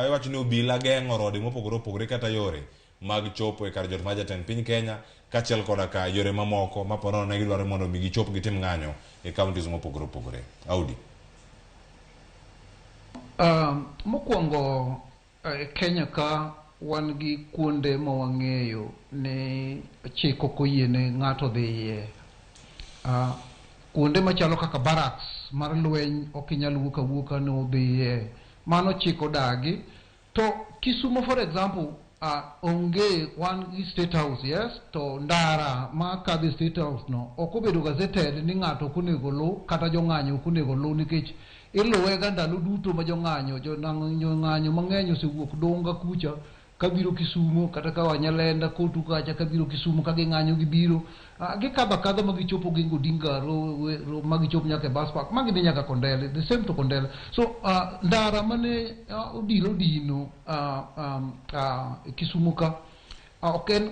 iwacho ni obila geng'o rode mopogore opogore kata yore mag chopo e kar jot mar jatend piny Kenya kaachiel koda ka yore mamoko ma po nono ne gidwaro mondo mi gichop gitim ng'anyo e kauntis mopogore opogore. Audi. Mokwongo Kenya ka wan gi kuonde ma wang'eyo ni chik ok oyiene ng'ato dhi iye. Kuonde machalo kaka barracks mar lweny ok inyal wuok awuoka ni udhi iye, mano chik odagi. To Kisumo for example, onge wan gi State House, yes, to ndara ma kadhi State House no ok obedo gazetted ni ng'ato ok onego luw kata jong'anyo ok onego luw, nikech iluwe ga ndalo duto ma jong'anyo mang'eny osewuok Donga kucha kabiro Kisumo, kata ka Wanyalenda kotu kacha kabiro Kisumo ka ging'anyo gibiro gikadho akadha ma gichopo Gingo Odinga ma gichopo nyaka e Bus Park ma gidhi nyaka Kondele, the same to Kondele. So ndara mane odino Kisumo ka ok en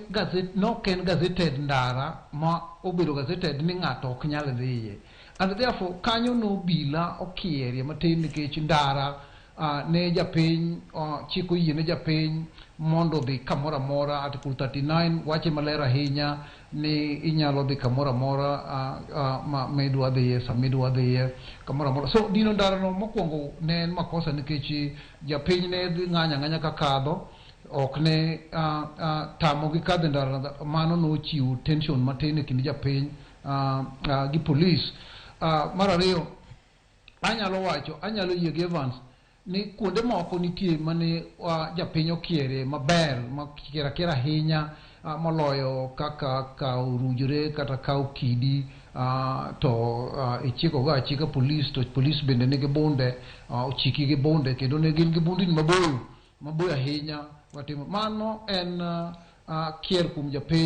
gazetted ndara ma obedo gazetted ni ng'ato ok nyal dhi iye, and therefore kanyo no obila okierie matin nikech ndara ne japiny chik oyiene japiny mondo dhi kamoro amora. Article 39 wache maler ahinya ni inyalo dhi kamoro amora ma idwa dhiye sama idwa dhiye kamoro amora. So dino ndara no mokwongo ne en makosa nikech japiny ne dhi ng'anya ng'anya ka kadho, ok ne tamo gi kadho ndara. Mano nochiwo tension matin e kind japiny gi police. Mar ariyo, anyalo yie gi Evans ni kuonde moko nitie mane japiny okierie maber, ma kiera kiera ahinya moloyo kaka kawo Rujore kata kawo Kidi, to ichiko go achika police, to police bende nigi bunde, ochiki gi bunde kendo ne gin gi bundni maboyo ahinya. Mano en kier kuom japiny.